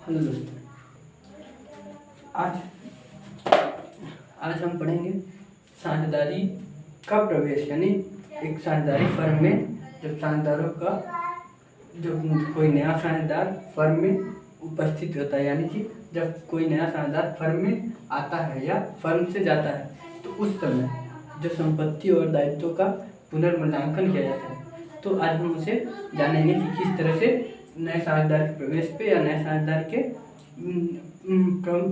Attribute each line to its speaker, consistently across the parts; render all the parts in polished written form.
Speaker 1: Hello दोस्तों, आज आज हम पढ़ेंगे साझेदारी का प्रवेश। यानी एक साझेदारी फर्म में जब साझेदारों का जब कोई नया साझेदार फर्म में उपस्थित होता है, यानी कि जब कोई नया साझेदार फर्म में आता है या फर्म से जाता है, तो उस समय जो संपत्ति और दायित्वों का पुनर्मूल्यांकन किया जाता है। तो आज हम उसे जानेंगे कि किस तरह से नए साझेदार के प्रवेश पे या नए साझेदार के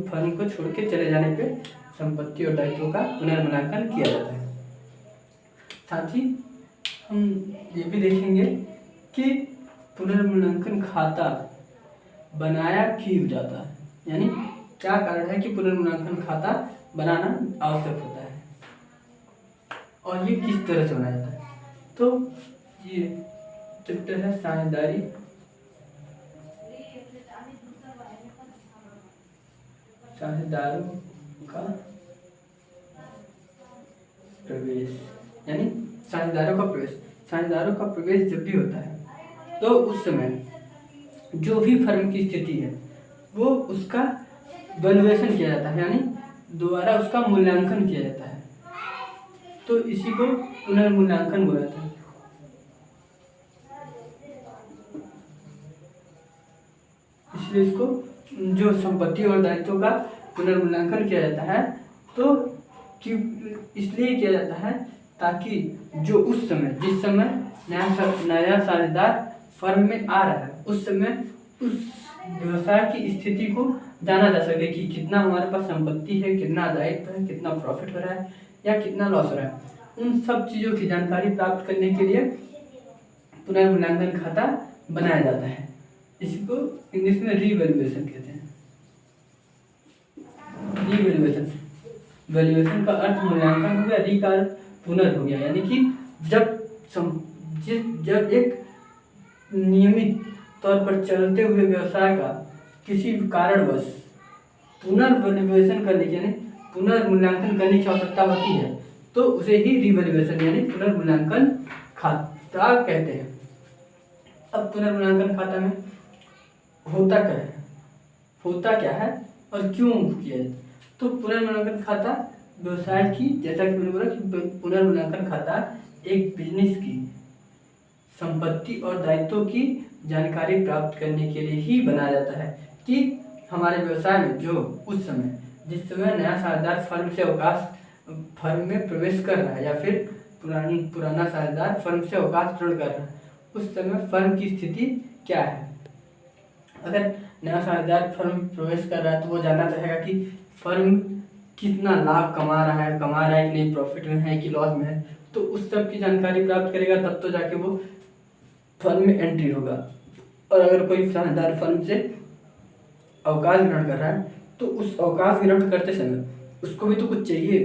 Speaker 1: फर्म को छोड़ के चले जाने पे संपत्ति और दायित्वों का पुनर्मूल्यांकन किया जाता है। साथ ही हम ये भी देखेंगे कि पुनर्मूल्यांकन खाता बनाया क्यों जाता है, यानी क्या कारण है कि पुनर्मूल्यांकन खाता बनाना आवश्यक होता है और ये किस तरह से बनाया जाता है। तो ये चैप्टर है साझेदारी साझेदारों का प्रवेश, यानी साझेदारों का प्रवेश। साझेदारों का प्रवेश जब भी होता है तो उस समय जो भी फर्म की स्थिति है वो उसका वैल्यूएशन किया जाता है, यानी दोबारा उसका मूल्यांकन किया जाता है। तो इसी को पुनर्मूल्यांकन बोला जाता है। इसलिए इसको जो संपत्ति और दायित्वों का पुनर्मूल्यांकन किया जाता है, तो इसलिए किया जाता है ताकि जो उस समय जिस समय नया साझेदार फर्म में आ रहा है उस समय उस व्यवसाय की स्थिति को जाना जा सके कि कितना हमारे पास संपत्ति है, कितना दायित्व है, कितना प्रॉफिट हो रहा है या कितना लॉस हो रहा है। उन सब चीज़ों की जानकारी प्राप्त करने के लिए पुनर्मूल्यांकन खाता बनाया जाता है। इसको इंग्लिश में रीवैल्यूएशन कहते हैं। रीवैल्यूएशन, वैल्यूएशन का अर्थ मूल्यांकन हो गया, री का पुनर् हो गया, यानी कि जब एक नियमित तौर पर चलते हुए व्यवसाय का किसी कारणवश पुनर्वैल्यूएशन करने की यानी पुनर्मूल्यांकन करने की आवश्यकता होती है, तो उसे ही रीवैल्यूएशन यानी पुनर्मूल्यांकन खाता कहते हैं। अब पुनर्मूल्यांकन खाता में होता क्या है और क्यों किया जाता है। तो पुनर्मूल्यांकन खाता व्यवसाय की, जैसा कि मैंने बोला कि पुनर्मूल्यांकन खाता एक बिजनेस की संपत्ति और दायित्वों की जानकारी प्राप्त करने के लिए ही बनाया जाता है कि हमारे व्यवसाय में जो उस समय जिस समय नया साझेदार फर्म में प्रवेश कर रहा है या फिर पुराना साझेदार फर्म से अवकाश ग्रहण कर रहा है, उस समय फर्म की स्थिति क्या है। अगर नया साझेदार फर्म में प्रवेश कर रहा है तो वो जानना चाहेगा कि फर्म कितना लाभ कमा रहा है कि नहीं, प्रॉफिट में है कि लॉस में है। तो उस सब की जानकारी प्राप्त करेगा, तब तो जाके वो फर्म में एंट्री होगा। और अगर कोई साझेदार फर्म से अवकाश ग्रहण कर रहा है तो उस अवकाश ग्रहण करते समय उसको भी तो कुछ चाहिए,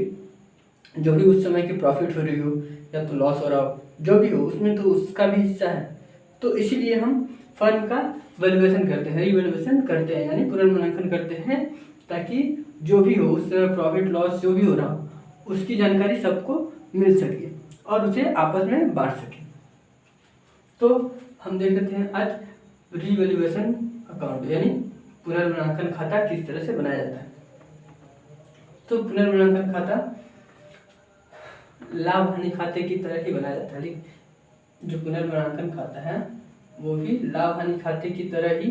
Speaker 1: जो भी उस समय की प्रॉफिट हो रही हो या तो लॉस हो रहा हो, जो भी हो उसमें तो उसका भी हिस्सा है। तो इसीलिए हम फर्म का वैल्यूएशन करते हैं, रीवैल्यूएशन करते हैं, यानी पुनर्मूल्यांकन करते हैं, ताकि जो भी हो उस समय प्रॉफिट लॉस जो भी हो रहा हो उसकी जानकारी सबको मिल सके और उसे आपस में बांट सके। तो हम देख लेते हैं आज रीवैल्यूएशन अकाउंट यानी पुनर्मूल्यांकन खाता किस तरह से बनाया जाता है। तो पुनर्मूल्यांकन खाता लाभ हानि खाते की तरह ही बनाया जाता है। जो पुनर्मूल्यांकन खाता है वो भी लाभ हानि खाते की तरह ही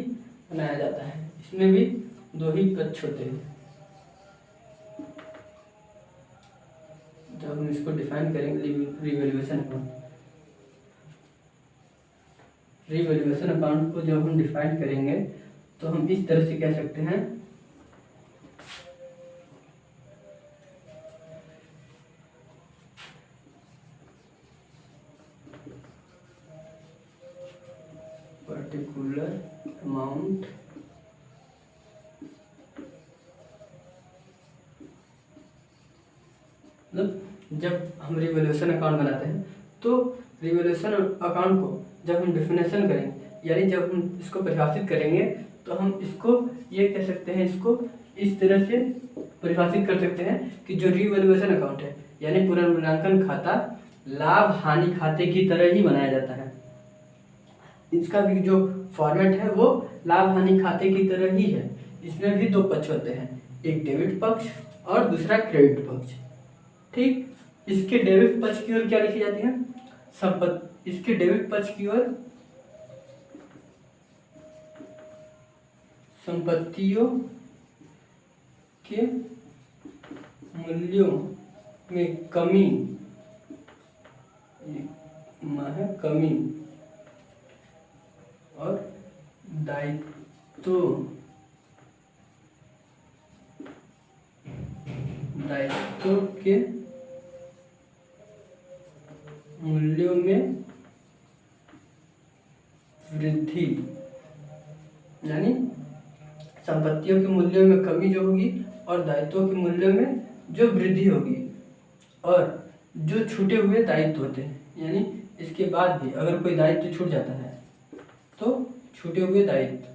Speaker 1: बनाया जाता है। इसमें भी दो ही पक्ष होते हैं। जब हम इसको डिफाइन करेंगे रीवैल्यूएशन अकाउंट को जब हम डिफाइन करेंगे तो हम इस तरह से कह सकते हैं पर्टिकुलर अमाउंट मतलब जब हम रीवैल्यूएशन अकाउंट बनाते हैं तो रीवैल्यूएशन अकाउंट को जब हम डिफिनेशन करेंगे यानी जब हम इसको परिभाषित करेंगे तो हम इसको ये कह सकते हैं, इसको इस तरह से परिभाषित कर सकते हैं कि जो रीवैल्यूएशन अकाउंट है यानी पुनर्मूल्यांकन खाता लाभ हानि खाते की तरह ही बनाया जाता है। इसका भी जो फॉर्मेट है वो लाभ हानि खाते की तरह ही है, इसमें भी दो पक्ष होते हैं, एक डेबिट पक्ष और दूसरा क्रेडिट पक्ष। ठीक, इसके डेबिट पक्ष की ओर क्या लिखी जाती है, संपत्ति। इसके डेबिट पक्ष की ओर संपत्तियों के मूल्यों में कमी और दायित्वों के मूल्यों में वृद्धि, यानी संपत्तियों के मूल्यों में कमी जो होगी और दायित्वों के मूल्यों में जो वृद्धि होगी, और जो छूटे हुए दायित्व होते हैं, यानी इसके बाद भी अगर कोई दायित्व छूट जाता है तो छूटे हुए दायित्व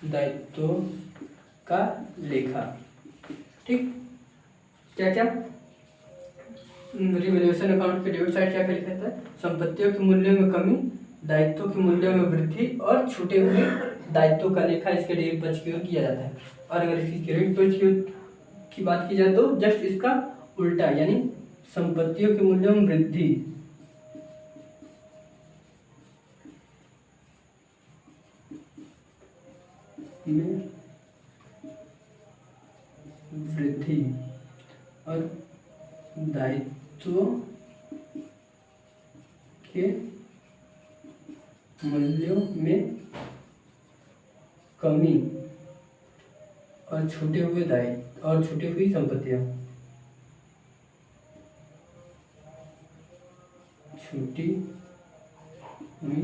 Speaker 1: दायित्वों का लेखा। ठीक, क्या क्या रिवैल्यूएशन अकाउंट के डेबिट साइड क्या क्या लिखा था, संपत्तियों के मूल्यों में कमी, दायित्वों के मूल्यों में वृद्धि और छूटे हुए दायित्वों का लेखा इसके डेबिट पक्ष की ओर किया जाता है। और अगर इसकी क्रेडिट पक्ष की बात की जाए तो जस्ट इसका उल्टा, यानी संपत्तियों के मूल्यों में वृद्धि और दायित्वों के मूल्यों में कमी और छूटे हुए दायित्व और छूटी हुई संपत्तियां, छूटी हुई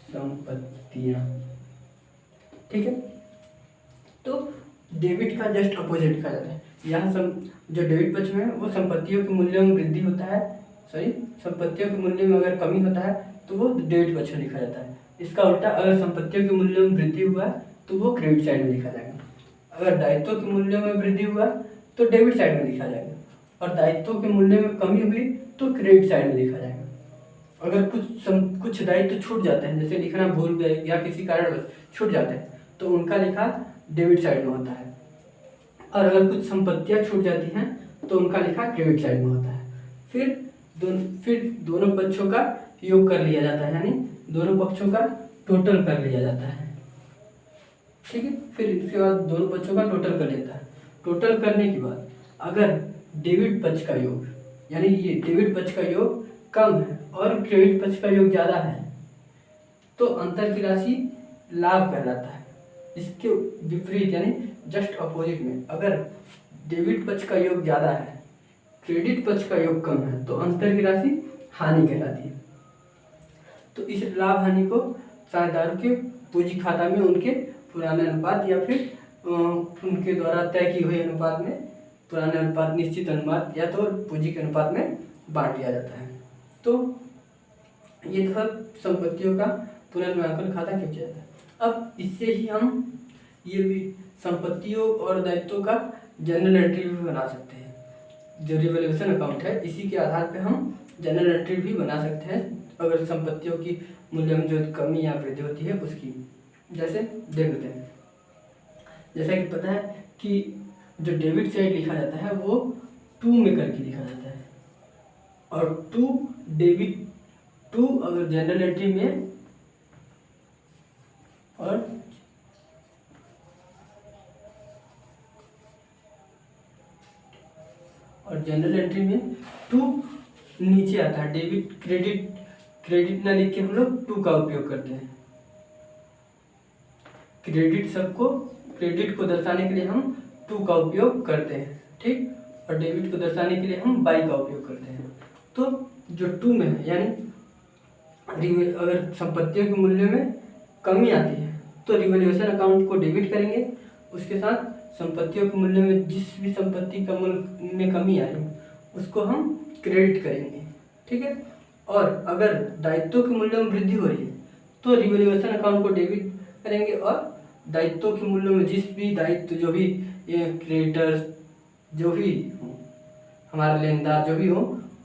Speaker 1: संपत्तियां। ठीक है, तो डेबिट का जस्ट अपोजिट लिखा जाता है। यहाँ जो डेबिट पक्ष में है वो संपत्तियों के मूल्यों में वृद्धि होता है, संपत्तियों के मूल्य में अगर कमी होता है तो वो डेबिट पक्ष में लिखा जाता है। इसका उल्टा, अगर संपत्तियों के मूल्यों में वृद्धि हुआ तो वो क्रेडिट साइड में लिखा जाएगा। अगर दायित्वों के मूल्यों में वृद्धि हुआ तो डेबिट साइड में लिखा जाएगा, और दायित्वों के मूल्य में कमी हुई तो क्रेडिट साइड में लिखा जाएगा। अगर कुछ दायित्व छूट जाते हैं, जैसे लिखना भूल गए या किसी कारणवश छूट जाते हैं, तो उनका लिखा डेबिट साइड में होता है। और अगर कुछ संपत्तियां छूट जाती हैं तो उनका लिखा क्रेडिट साइड में होता है। फिर दोनों पक्षों का योग कर लिया जाता है, यानी दोनों पक्षों का टोटल कर लिया जाता है। ठीक है, फिर इसके बाद दोनों पक्षों का टोटल कर लेता है। टोटल करने के बाद अगर डेबिट पक्ष का योग, यानी ये डेबिट पक्ष का योग कम है और क्रेडिट पक्ष का योग ज़्यादा है, तो अंतर की राशि लाभ कहलाता है। इसके विपरीत, यानी जस्ट अपोजिट में, अगर डेबिट पक्ष का योग ज़्यादा है, क्रेडिट पक्ष का योग कम है, तो अंतर की राशि हानि कहलाती है। तो इस लाभ हानि को साझेदारों के पूंजी खाता में उनके पुराने अनुपात या फिर उनके द्वारा तय किए हुए अनुपात में, पुराने अनुपात, निश्चित अनुपात या तो पूंजी के अनुपात में बांट दिया जाता है। तो ये था संपत्तियों का पुनर्मूल्यांकन खाता क्यों किया जाता है। अब इससे ही हम ये भी संपत्तियों और दायित्वों का जनरल एंट्री भी बना सकते हैं। जो रिवैल्यूएशन अकाउंट है, इसी के आधार पे हम जनरल एंट्री भी बना सकते हैं, अगर संपत्तियों की मूल्य में जो कमी या वृद्धि होती है उसकी। जैसे देख लेते हैं, जैसा कि पता है कि जो डेबिट साइड लिखा जाता है वो 2 में करके लिखा जाता है, और 2 डेबिट 2 अगर जनरल एंट्री में और जनरल एंट्री में 2 नीचे आता है। डेबिट क्रेडिट ना लिख के हम लोग 2 का उपयोग करते हैं। क्रेडिट को दर्शाने के लिए हम 2 का उपयोग करते हैं, ठीक, और डेबिट को दर्शाने के लिए हम बाई का उपयोग करते हैं। तो जो 2 में है, यानी अगर संपत्तियों के मूल्य में कमी आती है तो रिवैल्यूएशन अकाउंट को डेबिट करेंगे, उसके साथ संपत्तियों के मूल्य में जिस भी संपत्ति का मूल्य में कमी आ रही है उसको हम क्रेडिट करेंगे, ठीक है। और अगर दायित्वों के मूल्य में वृद्धि हो रही है तो रिवैल्यूएशन अकाउंट को डेबिट करेंगे, और दायित्वों के मूल्यों में जिस भी दायित्व, जो भी क्रेडिटर्स, जो भी हो, हमारा लेनदार जो भी हो,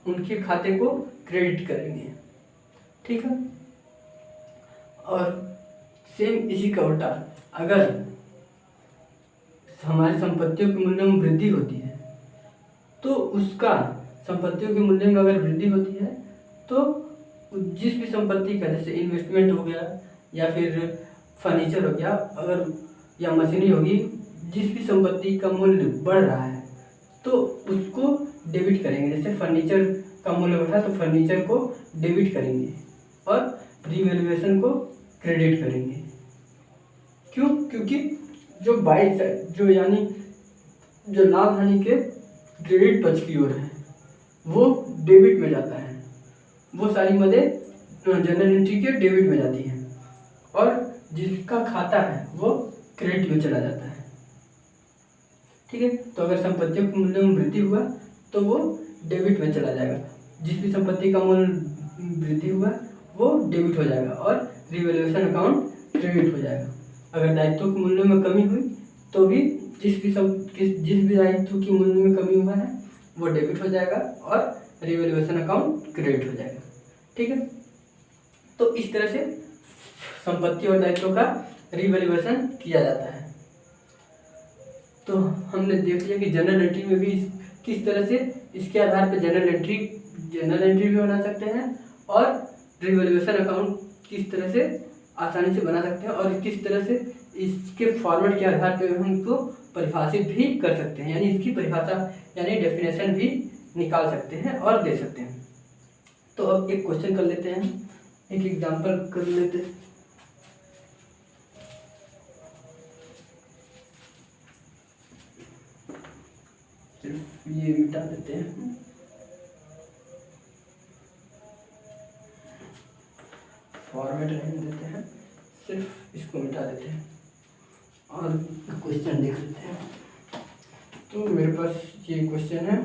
Speaker 1: उनके खाते को क्रेडिट करेंगे। ठीक है। और सेम इसी का उल्टा, अगर हमारी संपत्तियों के मूल्य में वृद्धि होती है तो उसका, संपत्तियों के मूल्य में अगर वृद्धि होती है तो जिस भी संपत्ति का, जैसे इन्वेस्टमेंट हो गया या फिर फर्नीचर हो गया, अगर या मशीनरी होगी, जिस भी संपत्ति का मूल्य बढ़ रहा है तो उसको डेबिट करेंगे। जैसे फर्नीचर का मूल्य बढ़ा तो फर्नीचर को डेबिट करेंगे और रिवैल्यूएशन को क्रेडिट करेंगे। क्यों? क्योंकि जो बाइक जो यानी जो लाभ हानि के क्रेडिट पक्ष की ओर है वो डेबिट में जाता है, वो सारी मदें जनरल एंट्री के डेबिट में जाती हैं और जिसका खाता है वो क्रेडिट में चला जाता है। ठीक है। तो अगर संपत्तियों के मूल्य में वृद्धि हुआ तो वो डेबिट में चला जाएगा, जिस भी संपत्ति का मूल्य वृद्धि हुआ वो डेबिट हो जाएगा और रिवैल्यूएशन अकाउंट क्रेडिट हो जाएगा। अगर दायित्वों के मूल्य में कमी हुई तो भी जिस भी दायित्व के मूल्य में कमी हुआ है वो डेबिट हो जाएगा और रिवैल्यूएशन अकाउंट क्रेडिट हो जाएगा। ठीक है। तो इस तरह से संपत्ति और दायित्वों का रिवैल्यूएशन किया जाता है। तो हमने देख लिया कि जनरल एंट्री में भी किस तरह से इसके आधार पर जनरल एंट्री भी बना सकते हैं और रिवैल्यूएशन अकाउंट किस तरह से आसानी से बना सकते हैं और किस तरह से इसके फॉर्मेट के आधार पर हम इसको परिभाषित भी कर सकते हैं, यानी इसकी परिभाषा यानी डेफिनेशन भी निकाल सकते हैं और दे सकते हैं। तो अब एक क्वेश्चन कर लेते हैं, एक एग्जांपल कर लेते हैं। सिर्फ ये मिटा देते हैं, फॉर्मेट रहने देते हैं, सिर्फ इसको मिटा देते हैं और क्वेश्चन देख लेते हैं। तो मेरे पास ये क्वेश्चन है,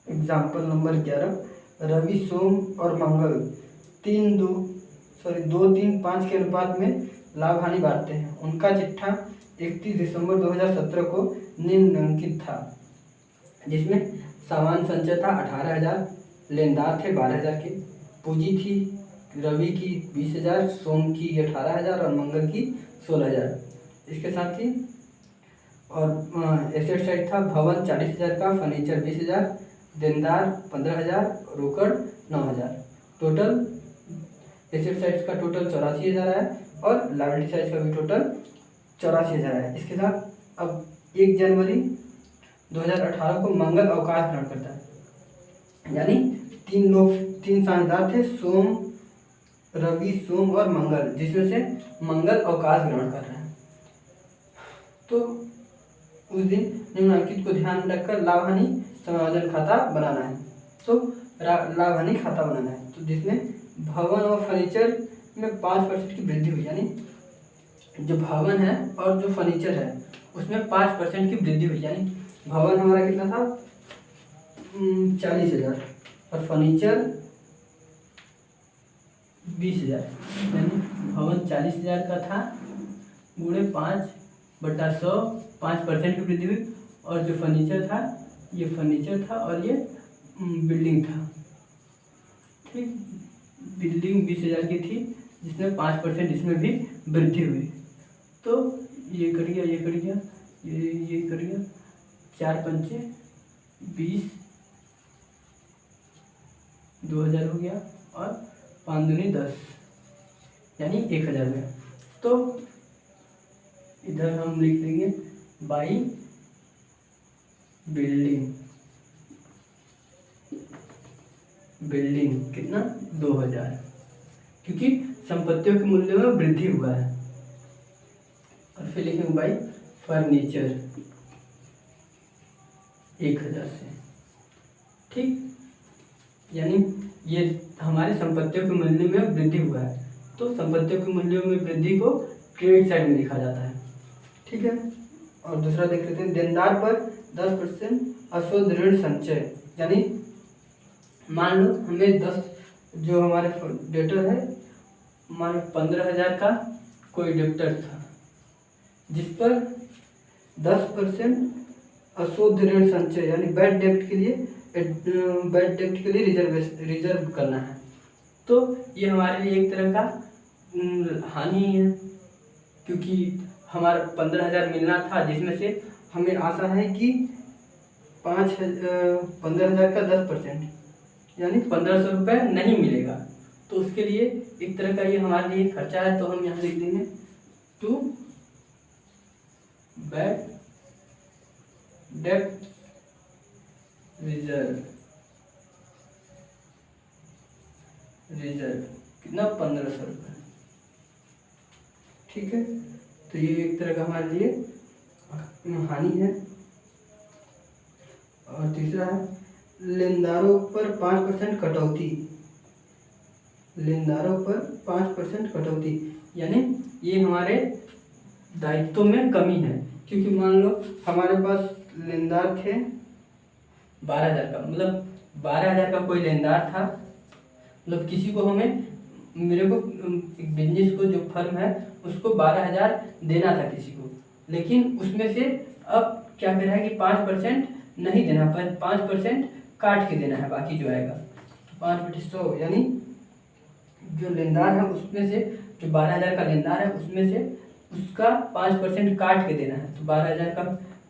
Speaker 1: एग्जाम्पल नंबर 11। रवि, सोम और मंगल 2-3-5 के अनुपात में लाभ हानि बांटते हैं। उनका चिट्ठा 31 दिसंबर 2017 को निम्नलिखित था, जिसमें सामान्य संचय था 18,000, लेनदार थे 12,000 के, पूंजी थी रवि की 20,000, सोम की 18,000 और मंगल की 16,000। इसके साथ ही और एसेट साइड था भवन 40,000 का, फर्नीचर 20,000, देनदार 15,000, रोकड़ 9,000। टोटल एसेट साइड का टोटल 84,000 है और लायबिलिटी साइड का भी टोटल 84,000 है। इसके साथ अब 1 जनवरी 2018 को मंगल अवकाश ग्रहण करता है, यानी 3 साझेदार थे, रवि, सोम और मंगल, जिसमें से मंगल अवकाश ग्रहण कर रहे हैं। तो उस दिन निम्नलिखित को ध्यान में रखकर लाभ हानि समायोजन खाता बनाना है। तो लाभ हानि खाता बनाना है, तो जिसमें भवन और फर्नीचर में 5% की वृद्धि हुई, यानी जो भवन है और जो फर्नीचर है उसमें 5% की वृद्धि हुई, यानी भवन हमारा कितना था 40,000 और फर्नीचर 20,000, यानी भवन 40,000 का था गुणे 5/100, 5% की वृद्धि हुई। और जो फर्नीचर था, ये फर्नीचर था और ये बिल्डिंग था। ठीक, बिल्डिंग 20,000 की थी जिसमें 5% इसमें भी वृद्धि हुई। तो ये कट गया, ये कट गया, ये कट गया, 4×5 20, 2,000 हो गया और 5×2 10, यानी 1,000 हुआ। तो इधर हम लिख देंगे बाई बिल्डिंग कितना 2,000, क्योंकि संपत्तियों के मूल्य में वृद्धि हुआ है। और फिर लिखेंगे बाई फर्नीचर 1,000 से। ठीक, यानी ये हमारे संपत्तियों के मूल्य में वृद्धि हुआ है, तो संपत्तियों के मूल्यों में वृद्धि को क्रेडिट साइड में लिखा जाता है। ठीक है। और दूसरा देख लेते हैं, देनदार पर 10% अशुद्ध ऋण संचय, यानी मान लो हमें 10 जो हमारे डेटर है, मान लो 15,000 का कोई डेप्टर था, जिस पर 10% अशुद्ध ऋण संचय यानी बैड डेब्ट के लिए रिजर्व करना है। तो ये हमारे लिए एक तरह का हानि है, क्योंकि हमारा 15,000 मिलना था, जिसमें से हमें आशा है कि 15,000 का 10% यानी 1,500 रुपये नहीं मिलेगा। तो उसके लिए एक तरह का ये हमारे लिए खर्चा है। तो हम यहाँ लिख देंगे टू बैड डेब्ट रिजर्व कितना 1,500 रुपये। ठीक है, तो ये एक तरह का हमारे लिए हानि है। और तीसरा है लेनदारों पर 5% कटौती। लेनदारों पर 5% कटौती यानी ये हमारे दायित्व में कमी है, क्योंकि मान लो हमारे पास लेनदार थे 12,000 का, मतलब 12,000 का कोई लेनदार था, मतलब किसी को मेरे को एक बिजनेस को जो फर्म है उसको 12,000 देना था किसी को, लेकिन उसमें से अब क्या कह रहा है कि 5% नहीं देना, पर 5% काट के देना है, बाकी जो आएगा 5/100 यानी जो लेनदार है उसमें से, जो 12,000 का लेनदार है उसमें से उसका 5% काट के देना है। तो 12,000 का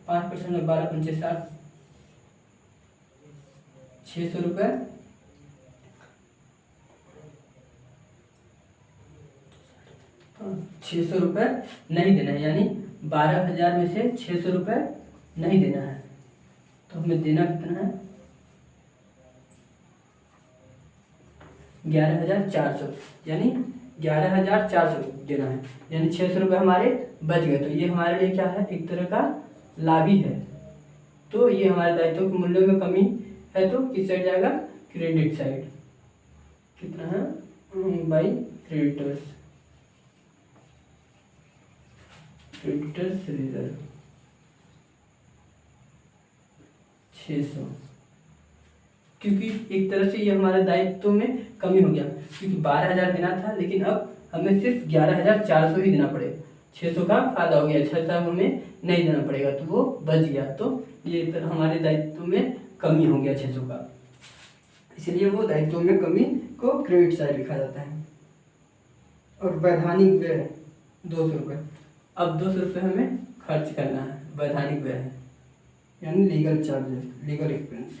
Speaker 1: 5% में 12×5 60, 600 रुपये। 600 रुपये नहीं देना है, यानी 12,000 में से 600 रुपये नहीं देना है। तो हमें देना कितना है 11,400, यानी 11,400 देना है, यानी 600 रुपये हमारे बच गए। तो ये हमारे लिए क्या है, एक तरह का लाभ ही है। तो ये हमारे दायित्व के मूल्यों में कमी है, तो किस साइड जाएगा, क्रेडिट साइड। कितना है बाई क्रेडिटर्स रिजर्व 600, क्योंकि एक तरह से ये हमारे दायित्व में कमी हो गया, क्योंकि 12,000 देना था, लेकिन अब हमें सिर्फ 11,400 ही देना पड़ेगा। 600 का फायदा हो गया, 600 हमें नहीं देना पड़ेगा, तो वो बच गया। तो ये हमारे दायित्व में कमी हो गया 600 का, इसलिए वो दायित्व में कमी को क्रेडिट साइड लिखा जाता है। और वैधानिक व्यय 200 रुपये। अब 200 रुपये हमें खर्च करना है, वैधानिक व्यय है यानी लीगल चार्जेस, लीगल एक्सपेंस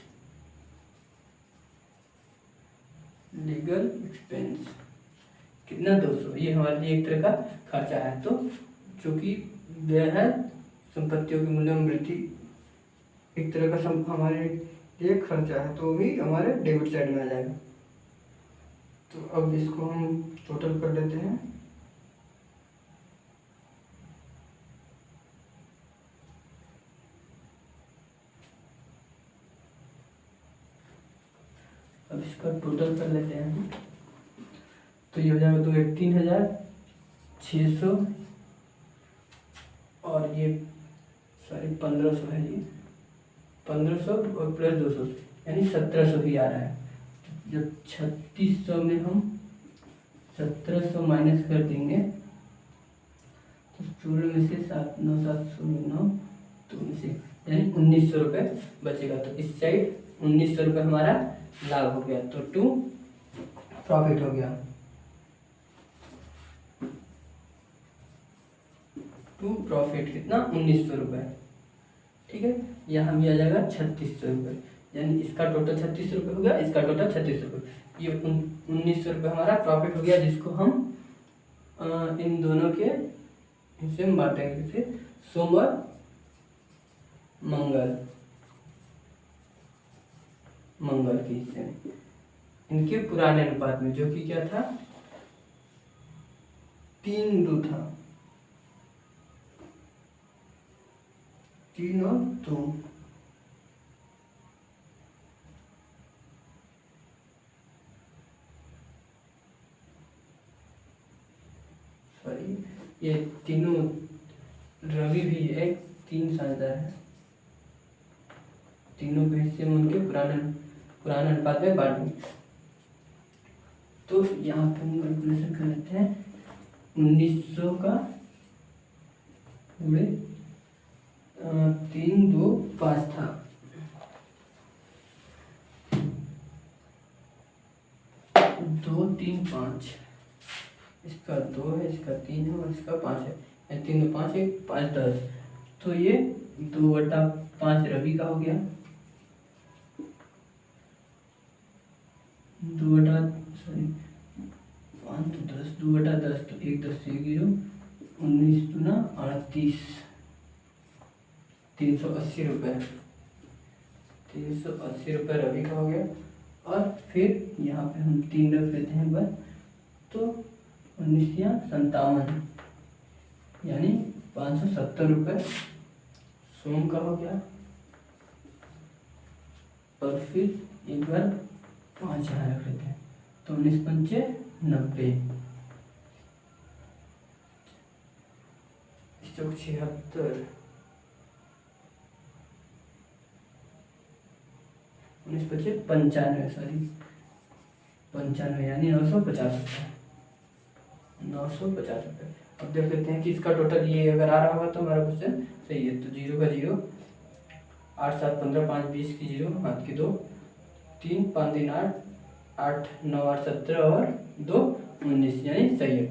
Speaker 1: कितना 200। ये हमारे लिए एक तरह का खर्चा है। तो चूँकि व्यय है संपत्तियों के मूल्य में वृद्धि, एक तरह का हमारे लिए खर्चा है, तो भी हमारे डेबिट साइड में आ जाएगा। तो अब इसको हम टोटल कर लेते हैं। अब इसका टोटल कर लेते हैं, तो ये हो जाएगा 2 1 3,600 और ये 1,500 है, ये 1,500 और प्लस 200 यानी 1,700 ही आ रहा है। जब 3,600 में हम 1,700 माइनस कर देंगे तो 16 में से 7 9 709 तो में से यानी 1,900 रुपये बचेगा। तो इस साइड 1,900 रुपये हमारा लाभ हो गया, तो टू प्रॉफिट हो गया। टू प्रॉफिट कितना 1,900 रुपये। ठीक है, यहाँ भी आ जाएगा 3,600 रुपये, यानी इसका टोटल 3,600 रुपये हो गया, इसका टोटल 3,600 रुपये। ये 1,900 रुपये हमारा प्रॉफिट हो गया, जिसको हम इन दोनों के हिस्से में बांटेंगे, जैसे सोम और मंगल के हिस्से में, इनके पुराने अनुपात में, जो कि क्या था 3:2 था, 3 और 2। सॉरी, ये तीनों रवि भी एक 3 साझेदार है, तीनों के हिस्से में उनके पुराने अनुपात में बांटेंगे। तो यहाँ पे हम कैलकुलेशन कर लेते हैं 1,900 का पूरे 3 2 5 था। 2 3 5, इसका 2 है, इसका 3 है और इसका 5 है। 3 2 5 1 5 10, तो ये 2/5 रवि का हो गया। 5 तो 10, 2/10 तो 1 10 से 0, 19 दूना 38, 380 रुपये। 380 रुपये रवि का हो गया। और फिर यहाँ पे हम 3 रख लेते हैं बस, तो 19 या 57, यानी 570 रुपये सोम का हो गया। और फिर एक बार 5 यहाँ रख लेते हैं, तो 19 पंचे 90, 76, 19 पंचे 95, सॉरी 95, यानी 950 रुपये। 950 रुपये। अब देख लेते हैं कि इसका टोटल ये अगर आ रहा होगा तो हमारा क्वेश्चन सही है। तो 0 का 0, 8 7 15, 5 20 की 0, हाथ की 2, 3 5 3 8, 8 9 8 17 और 2 19, यानी सही है।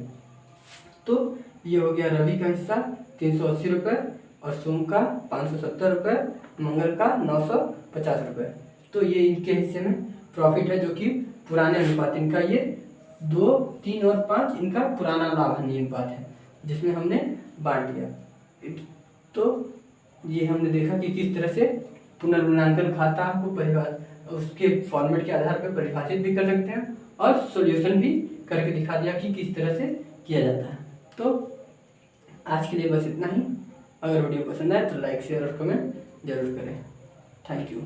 Speaker 1: तो ये हो गया रवि का हिस्सा 380 रुपये और सोम का 570 रुपये, मंगल का 950 रुपये। तो ये इनके हिस्से में प्रॉफिट है, जो कि पुराने अनुपात, इनका ये 2 3 और 5 इनका पुराना लाभ हानि अनुपात है, जिसमें हमने बांट दिया। तो ये हमने देखा कि किस तरह से पुनर्मूल्यांकन खाता को उसके फॉर्मेट के आधार पर परिभाषित भी कर सकते हैं और सॉल्यूशन भी करके दिखा दिया कि किस तरह से किया जाता है। तो आज के लिए बस इतना ही। अगर वीडियो पसंद आए तो लाइक शेयर और कमेंट जरूर करें। Thank you.